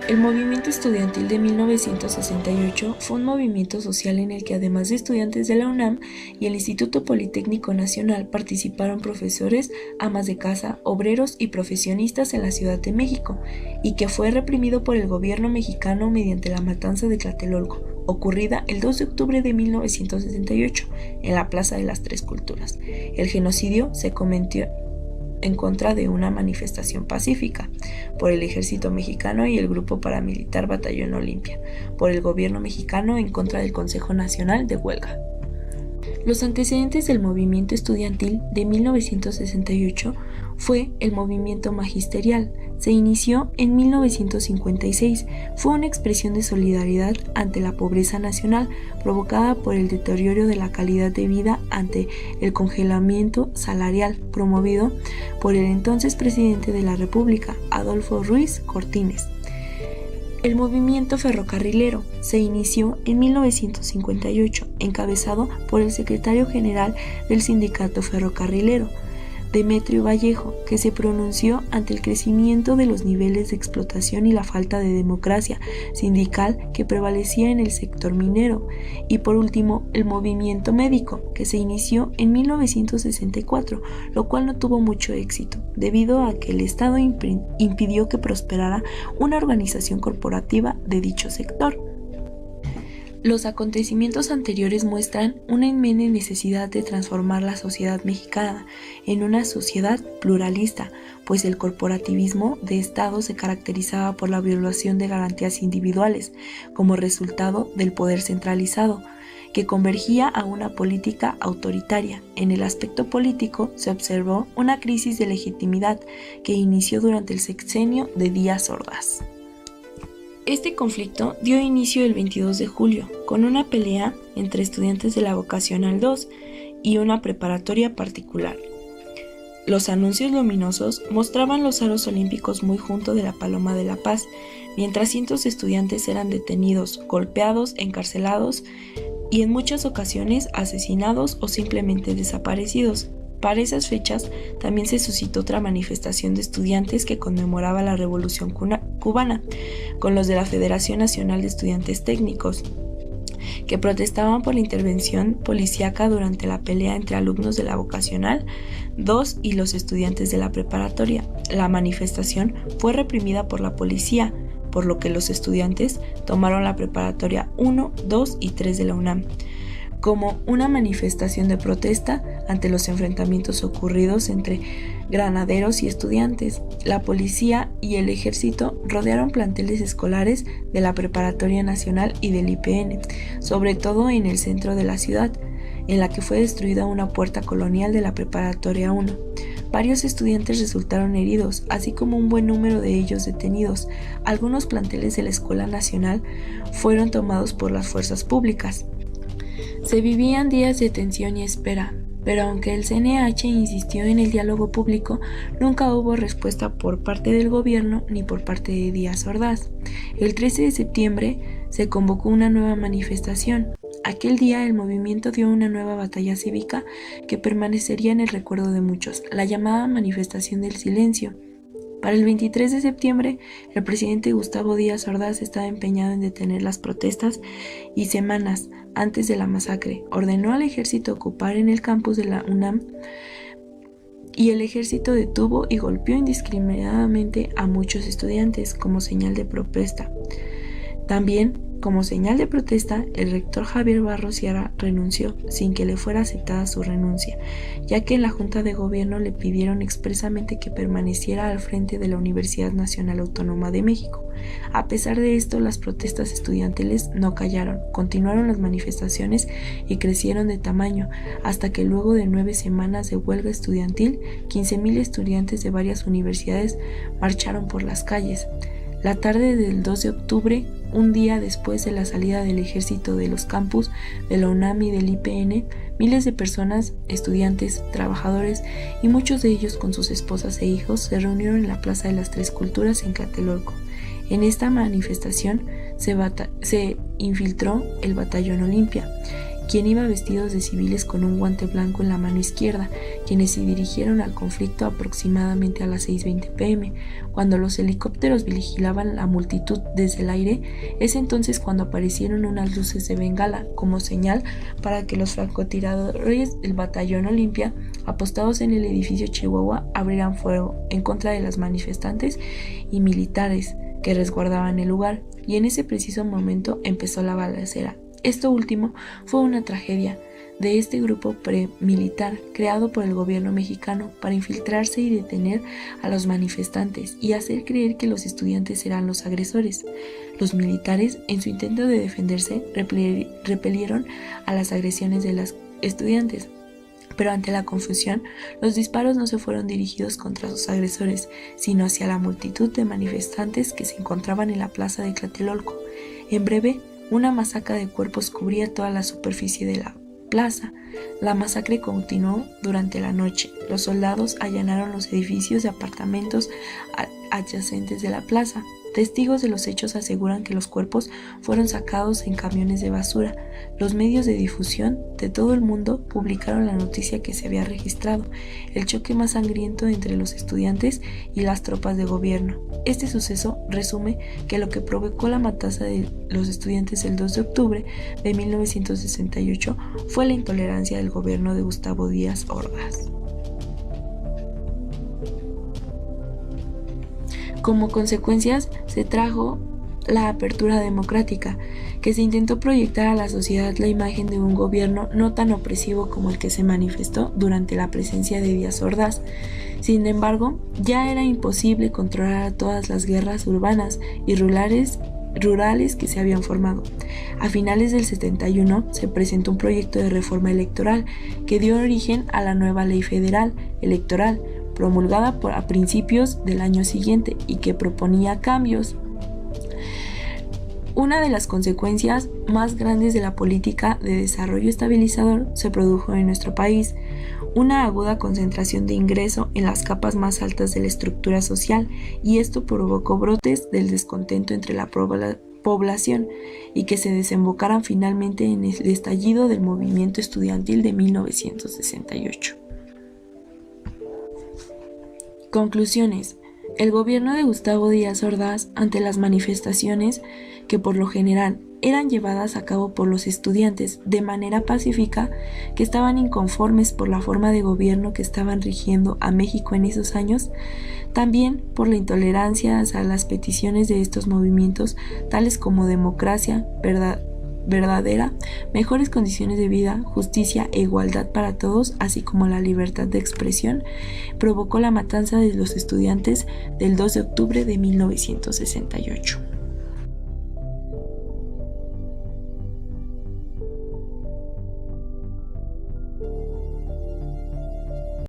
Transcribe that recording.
El movimiento estudiantil de 1968 fue un movimiento social en el que además de estudiantes de la UNAM y el Instituto Politécnico Nacional participaron profesores, amas de casa, obreros y profesionistas en la Ciudad de México, y que fue reprimido por el gobierno mexicano mediante la matanza de Tlatelolco, ocurrida el 2 de octubre de 1968 en la Plaza de las Tres Culturas. El genocidio se cometió en contra de una manifestación pacífica por el ejército mexicano y el grupo paramilitar Batallón Olimpia, por el gobierno mexicano en contra del Consejo Nacional de Huelga. Los antecedentes del movimiento estudiantil de 1968 fue el movimiento magisterial. Se inició en 1956. Fue una expresión de solidaridad ante la pobreza nacional provocada por el deterioro de la calidad de vida ante el congelamiento salarial promovido por el entonces presidente de la República, Adolfo Ruiz Cortines. El movimiento ferrocarrilero se inició en 1958, encabezado por el secretario general del Sindicato Ferrocarrilero, Demetrio Vallejo, que se pronunció ante el crecimiento de los niveles de explotación y la falta de democracia sindical que prevalecía en el sector minero, y por último el movimiento médico, que se inició en 1964, lo cual no tuvo mucho éxito, debido a que el Estado impidió que prosperara una organización corporativa de dicho sector. Los acontecimientos anteriores muestran una inminente necesidad de transformar la sociedad mexicana en una sociedad pluralista, pues el corporativismo de Estado se caracterizaba por la violación de garantías individuales como resultado del poder centralizado, que convergía a una política autoritaria. En el aspecto político se observó una crisis de legitimidad que inició durante el sexenio de Díaz Ordaz. Este conflicto dio inicio el 22 de julio, con una pelea entre estudiantes de la Vocacional 2 y una preparatoria particular. Los anuncios luminosos mostraban los aros olímpicos muy junto de la Paloma de la Paz, mientras cientos de estudiantes eran detenidos, golpeados, encarcelados y en muchas ocasiones asesinados o simplemente desaparecidos. Para esas fechas también se suscitó otra manifestación de estudiantes que conmemoraba la Revolución Cubana, con los de la Federación Nacional de Estudiantes Técnicos, que protestaban por la intervención policíaca durante la pelea entre alumnos de la Vocacional 2 y los estudiantes de la preparatoria. La manifestación fue reprimida por la policía, por lo que los estudiantes tomaron la preparatoria 1, 2 y 3 de la UNAM como una manifestación de protesta ante los enfrentamientos ocurridos entre granaderos y estudiantes. La policía y el ejército rodearon planteles escolares de la Preparatoria Nacional y del IPN, sobre todo en el centro de la ciudad, en la que fue destruida una puerta colonial de la Preparatoria 1. Varios estudiantes resultaron heridos, así como un buen número de ellos detenidos. Algunos planteles de la Escuela Nacional fueron tomados por las fuerzas públicas. Se vivían días de tensión y espera, pero aunque el CNH insistió en el diálogo público, nunca hubo respuesta por parte del gobierno ni por parte de Díaz Ordaz. El 13 de septiembre se convocó una nueva manifestación. Aquel día el movimiento dio una nueva batalla cívica que permanecería en el recuerdo de muchos, la llamada Manifestación del Silencio. Para el 23 de septiembre, el presidente Gustavo Díaz Ordaz estaba empeñado en detener las protestas y semanas antes de la masacre, ordenó al ejército ocupar en el campus de la UNAM y el ejército detuvo y golpeó indiscriminadamente a muchos estudiantes como señal de protesta. También, como señal de protesta, el rector Javier Barros Sierra renunció sin que le fuera aceptada su renuncia, ya que en la Junta de Gobierno le pidieron expresamente que permaneciera al frente de la Universidad Nacional Autónoma de México. A pesar de esto, las protestas estudiantiles no callaron, continuaron las manifestaciones y crecieron de tamaño, hasta que luego de 9 semanas de huelga estudiantil, 15,000 estudiantes de varias universidades marcharon por las calles. La tarde del 2 de octubre, un día después de la salida del ejército de los campus de la UNAM y del IPN, miles de personas, estudiantes, trabajadores y muchos de ellos con sus esposas e hijos se reunieron en la Plaza de las Tres Culturas en Tlatelolco. En esta manifestación se infiltró el Batallón Olimpia quien iba vestidos de civiles con un guante blanco en la mano izquierda, quienes se dirigieron al conflicto aproximadamente a las 6:20 p.m. Cuando los helicópteros vigilaban la multitud desde el aire, es entonces cuando aparecieron unas luces de bengala como señal para que los francotiradores del batallón Olimpia, apostados en el edificio Chihuahua, abrieran fuego en contra de las manifestantes y militares que resguardaban el lugar, y en ese preciso momento empezó la balacera. Esto último fue una tragedia de este grupo premilitar creado por el gobierno mexicano para infiltrarse y detener a los manifestantes y hacer creer que los estudiantes eran los agresores. Los militares, en su intento de defenderse, repelieron a las agresiones de los estudiantes. Pero ante la confusión, los disparos no se fueron dirigidos contra sus agresores, sino hacia la multitud de manifestantes que se encontraban en la plaza de Tlatelolco. En breve, una masacre de cuerpos cubría toda la superficie de la plaza. La masacre continuó durante la noche. Los soldados allanaron los edificios de apartamentos adyacentes de la plaza. Testigos de los hechos aseguran que los cuerpos fueron sacados en camiones de basura. Los medios de difusión de todo el mundo publicaron la noticia que se había registrado, el choque más sangriento entre los estudiantes y las tropas de gobierno. Este suceso resume que lo que provocó la matanza de los estudiantes el 2 de octubre de 1968 fue la intolerancia del gobierno de Gustavo Díaz Ordaz. Como consecuencias, se trajo la apertura democrática, que se intentó proyectar a la sociedad la imagen de un gobierno no tan opresivo como el que se manifestó durante la presencia de Díaz Ordaz. Sin embargo, ya era imposible controlar todas las guerras urbanas y rurales que se habían formado. A finales del 71 se presentó un proyecto de reforma electoral que dio origen a la nueva Ley Federal Electoral, promulgada a principios del año siguiente y que proponía cambios. Una de las consecuencias más grandes de la política de desarrollo estabilizador se produjo en nuestro país, una aguda concentración de ingreso en las capas más altas de la estructura social, y esto provocó brotes del descontento entre la población y que se desembocaran finalmente en el estallido del movimiento estudiantil de 1968. Conclusiones. El gobierno de Gustavo Díaz Ordaz, ante las manifestaciones que por lo general eran llevadas a cabo por los estudiantes de manera pacífica, que estaban inconformes por la forma de gobierno que estaban rigiendo a México en esos años, también por la intolerancia a las peticiones de estos movimientos, tales como democracia verdadera, mejores condiciones de vida, justicia e igualdad para todos, así como la libertad de expresión, provocó la matanza de los estudiantes del 2 de octubre de 1968.